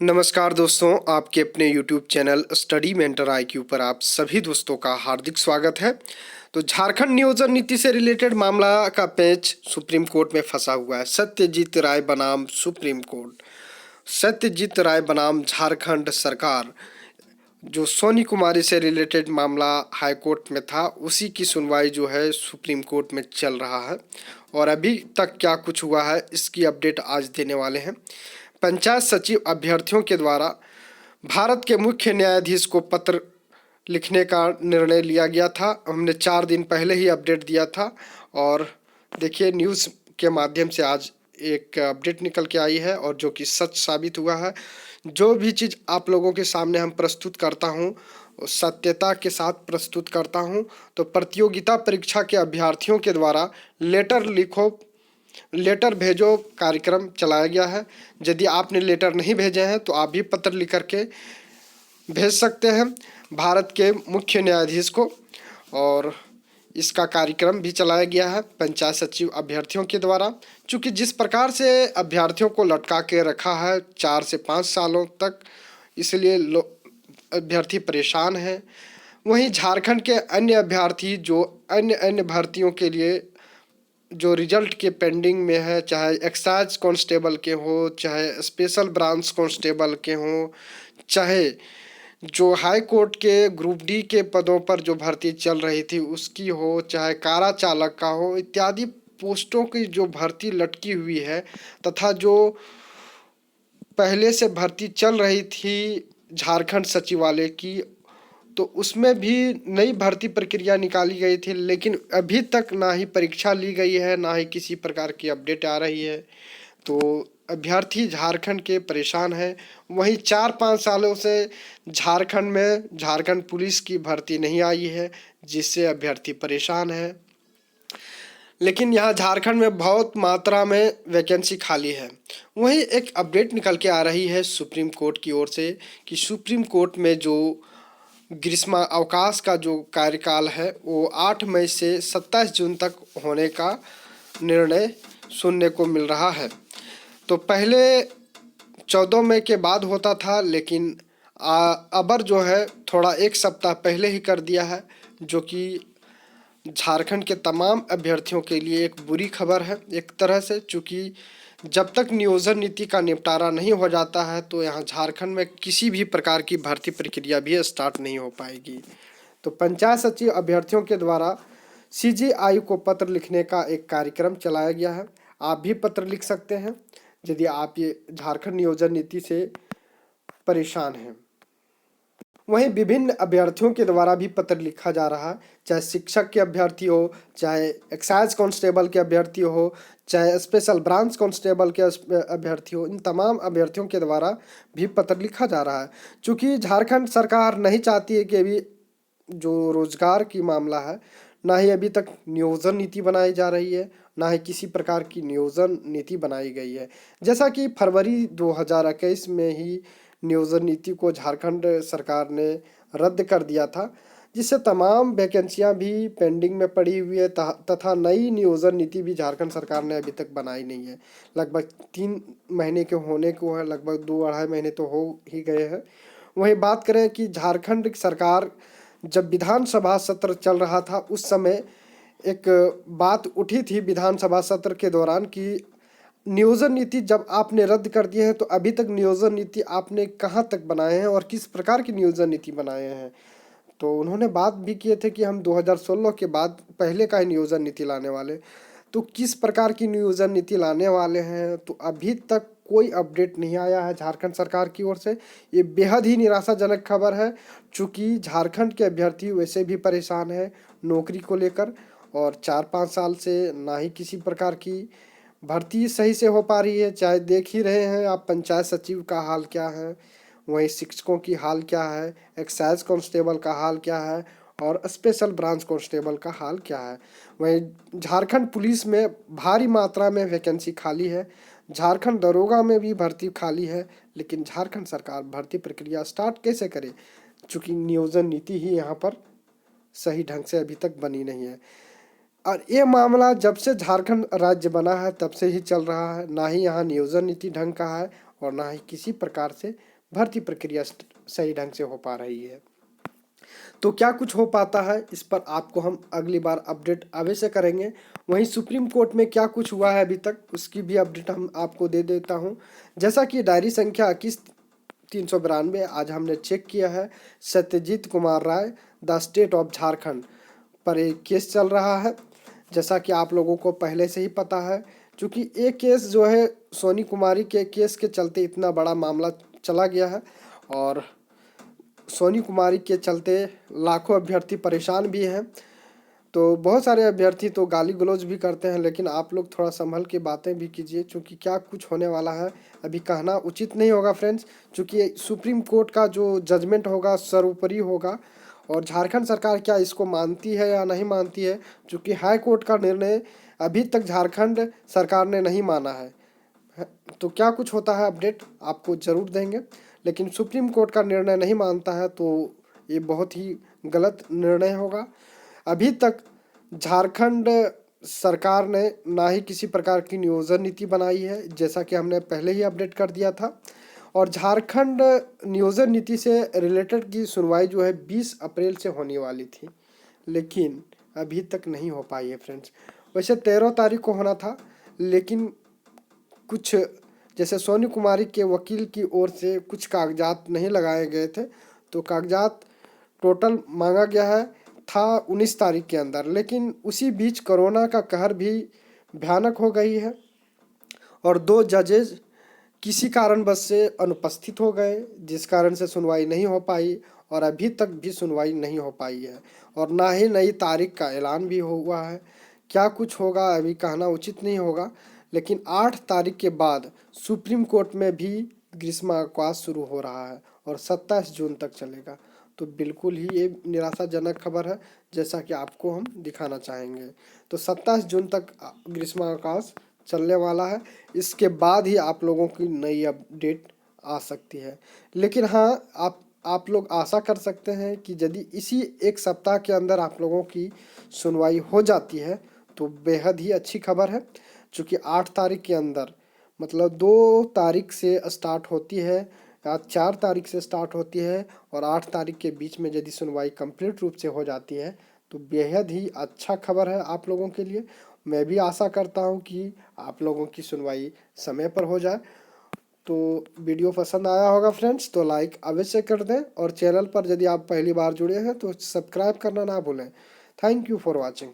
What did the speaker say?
नमस्कार दोस्तों, आपके अपने YouTube channel study mentor IQ पर आप सभी दोस्तों का हार्दिक स्वागत है। तो झारखंड नियोजन नीति से रिलेटेड मामला का पेच सुप्रीम कोर्ट में फंसा हुआ है। सत्यजीत राय बनाम सुप्रीम कोर्ट। सत्यजीत राय बनाम झारखंड सरकार, जो सोनी कुमारी से रिलेटेड मामला हाई कोर्ट में था, उसी की सुनवाई जो है सुप्रीम कोर्ट में चल रहा है। और अभी तक क्या कुछ हुआ है इसकी अपडेट आज देने वाले हैं। पंचायत सचिव अभ्यर्थियों के द्वारा भारत के मुख्य न्यायाधीश को पत्र लिखने का निर्णय लिया गया था। हमने 4 दिन पहले ही अपडेट दिया था और देखिए न्यूज़ के माध्यम से आज एक अपडेट निकल के आई है और जो कि सच साबित हुआ है। जो भी चीज़ आप लोगों के सामने हम प्रस्तुत करता हूँ, सत्यता के साथ प्रस्तुत करता हूँ। तो प्रतियोगिता परीक्षा के अभ्यर्थियों के द्वारा लेटर भेजो कार्यक्रम चलाया गया है। यदि आपने लेटर नहीं भेजे हैं तो आप भी पत्र लिख करके भेज सकते हैं भारत के मुख्य न्यायाधीश को। और इसका कार्यक्रम भी चलाया गया है पंचायत सचिव अभ्यर्थियों के द्वारा। चूँकि जिस प्रकार से अभ्यर्थियों को लटका के रखा है 4 से 5 सालों तक, इसलिए अभ्यर्थी परेशान हैं। वहीं झारखंड के अन्य अभ्यर्थी जो अन्य भर्तियों के लिए जो रिजल्ट के पेंडिंग में है, चाहे एक्साइज कांस्टेबल के हो, चाहे स्पेशल ब्रांच कांस्टेबल के हों, चाहे जो हाई कोर्ट के ग्रुप डी के पदों पर जो भर्ती चल रही थी उसकी हो, चाहे कारा चालक का हो, इत्यादि पोस्टों की जो भर्ती लटकी हुई है, तथा जो पहले से भर्ती चल रही थी झारखंड सचिवालय की, तो उसमें भी नई भर्ती प्रक्रिया निकाली गई थी, लेकिन अभी तक ना ही परीक्षा ली गई है, ना ही किसी प्रकार की अपडेट आ रही है। तो अभ्यर्थी झारखंड के परेशान हैं। वहीं 4-5 सालों से झारखंड में झारखंड पुलिस की भर्ती नहीं आई है, जिससे अभ्यर्थी परेशान है। लेकिन यहाँ झारखंड में बहुत मात्रा में वैकेंसी खाली है। वहीं एक अपडेट निकल के आ रही है सुप्रीम कोर्ट की ओर से कि सुप्रीम कोर्ट में जो ग्रीष्म अवकाश का जो कार्यकाल है वो 8 मई से 27 जून तक होने का निर्णय सुनने को मिल रहा है। तो पहले 14 मई के बाद होता था, लेकिन अबर जो है थोड़ा 1 सप्ताह पहले ही कर दिया है, जो कि झारखंड के तमाम अभ्यर्थियों के लिए एक बुरी खबर है एक तरह से। चूँकि जब तक नियोजन नीति का निपटारा नहीं हो जाता है तो यहाँ झारखंड में किसी भी प्रकार की भर्ती प्रक्रिया भी स्टार्ट नहीं हो पाएगी। तो पंचायत सचिव अभ्यर्थियों के द्वारा CGI को पत्र लिखने का एक कार्यक्रम चलाया गया है। आप भी पत्र लिख सकते हैं यदि आप ये झारखंड नियोजन नीति से परेशान हैं। वहीं विभिन्न अभ्यर्थियों के द्वारा भी पत्र लिखा जा रहा है, चाहे शिक्षक के अभ्यर्थी हो, चाहे एक्साइज कांस्टेबल के अभ्यर्थी हो, चाहे स्पेशल ब्रांच कांस्टेबल के अभ्यर्थी हो। इन तमाम अभ्यर्थियों के द्वारा भी पत्र लिखा जा रहा है। चूँकि झारखंड सरकार नहीं चाहती है कि अभी जो रोजगार की मामला है, ना ही अभी तक नियोजन नीति बनाई जा रही है, ना ही किसी प्रकार की नियोजन नीति बनाई गई है। जैसा कि फरवरी 2021 में ही नियोजन नीति को झारखंड सरकार ने रद्द कर दिया था, जिससे तमाम वैकेंसियां भी पेंडिंग में पड़ी हुई है तथा नई नियोजन नीति भी झारखंड सरकार ने अभी तक बनाई नहीं है। लगभग 3 महीने के होने को है, लगभग 2-2.5 महीने तो हो ही गए हैं। वहीं बात करें कि झारखंड सरकार जब विधानसभा सत्र चल रहा था उस समय एक बात उठी थी विधानसभा सत्र के दौरान कि नियोजन नीति जब आपने रद्द कर दी है तो अभी तक नियोजन नीति आपने कहाँ तक बनाए हैं और किस प्रकार की नियोजन नीति बनाए हैं। तो उन्होंने बात भी किए थे कि हम 2016 के बाद पहले का ही नियोजन नीति लाने वाले। तो किस प्रकार की नियोजन नीति लाने वाले हैं, तो अभी तक कोई अपडेट नहीं आया है झारखंड सरकार की ओर से। ये बेहद ही निराशाजनक खबर है, चूँकि झारखंड के अभ्यर्थी वैसे भी परेशान हैं नौकरी को लेकर, और 4-5 साल से ना ही किसी प्रकार की भर्ती सही से हो पा रही है। चाहे देख ही रहे हैं आप पंचायत सचिव का हाल क्या है, वहीं शिक्षकों की हाल क्या है, एक्साइज कांस्टेबल का हाल क्या है और स्पेशल ब्रांच कांस्टेबल का हाल क्या है। वहीं झारखंड पुलिस में भारी मात्रा में वैकेंसी खाली है, झारखंड दरोगा में भी भर्ती खाली है, लेकिन झारखंड सरकार भर्ती प्रक्रिया स्टार्ट कैसे करे, चूँकि नियोजन नीति ही यहाँ पर सही ढंग से अभी तक बनी नहीं है। और ये मामला जब से झारखंड राज्य बना है तब से ही चल रहा है, ना ही यहाँ नियोजन नीति ढंग का है और ना ही किसी प्रकार से भर्ती प्रक्रिया सही ढंग से हो पा रही है। तो क्या कुछ हो पाता है, इस पर आपको हम अगली बार अपडेट अवश्य करेंगे। वहीं सुप्रीम कोर्ट में क्या कुछ हुआ है अभी तक, उसकी भी अपडेट हम आपको दे देता हूं। जैसा कि डायरी संख्या 21/392 आज हमने चेक किया है, Satyajit Kumar Rai the state of Jharkhand पर एक केस चल रहा है। जैसा कि आप लोगों को पहले से ही पता है, क्योंकि ये केस जो है सोनी कुमारी के केस के चलते इतना बड़ा मामला चला गया है और सोनी कुमारी के चलते लाखों अभ्यर्थी परेशान भी हैं। तो बहुत सारे अभ्यर्थी तो गाली गलौज भी करते हैं, लेकिन आप लोग थोड़ा संभल के बातें भी कीजिए, क्योंकि क्या कुछ होने वाला है अभी कहना उचित नहीं होगा फ्रेंड्स। क्योंकि सुप्रीम कोर्ट का जो जजमेंट होगा सर्वोपरि होगा और झारखंड सरकार क्या इसको मानती है या नहीं मानती है, क्योंकि हाई कोर्ट का निर्णय अभी तक झारखंड सरकार ने नहीं माना है। तो क्या कुछ होता है अपडेट आपको ज़रूर देंगे, लेकिन सुप्रीम कोर्ट का निर्णय नहीं मानता है तो ये बहुत ही गलत निर्णय होगा। अभी तक झारखंड सरकार ने ना ही किसी प्रकार की नियोजन नीति बनाई है, जैसा कि हमने पहले ही अपडेट कर दिया था। और झारखंड नियोजन नीति से रिलेटेड की सुनवाई जो है 20 अप्रैल से होने वाली थी, लेकिन अभी तक नहीं हो पाई है फ्रेंड्स। वैसे 13 तारीख को होना था, लेकिन कुछ जैसे सोनी कुमारी के वकील की ओर से कुछ कागजात नहीं लगाए गए थे, तो कागजात टोटल मांगा गया है था 19 तारीख के अंदर, लेकिन उसी बीच कोरोना का कहर भी भयानक हो गई है और 2 जजेज किसी कारणवश से अनुपस्थित हो गए, जिस कारण से सुनवाई नहीं हो पाई और अभी तक भी सुनवाई नहीं हो पाई है और ना ही नई तारीख का ऐलान भी हुआ है। क्या कुछ होगा अभी कहना उचित नहीं होगा, लेकिन 8 तारीख के बाद सुप्रीम कोर्ट में भी ग्रीष्मावकाश शुरू हो रहा है और 27 जून तक चलेगा। तो बिल्कुल ही ये निराशाजनक खबर है, जैसा कि आपको हम दिखाना चाहेंगे। तो 27 जून तक ग्रीष्मावकाश चलने वाला है, इसके बाद ही आप लोगों की नई अपडेट आ सकती है। लेकिन हाँ, आप लोग आशा कर सकते हैं कि यदि इसी एक सप्ताह के अंदर आप लोगों की सुनवाई हो जाती है तो बेहद ही अच्छी खबर है, क्योंकि 8 तारीख के अंदर मतलब 2 तारीख से स्टार्ट होती है या 4 तारीख से स्टार्ट होती है और 8 तारीख के बीच में यदि सुनवाई कंप्लीट रूप से हो जाती है तो बेहद ही अच्छा खबर है आप लोगों के लिए। मैं भी आशा करता हूं कि आप लोगों की सुनवाई समय पर हो जाए। तो वीडियो पसंद आया होगा फ्रेंड्स तो लाइक अवश्य कर दें और चैनल पर यदि आप पहली बार जुड़े हैं तो सब्सक्राइब करना ना भूलें। Thank you for watching.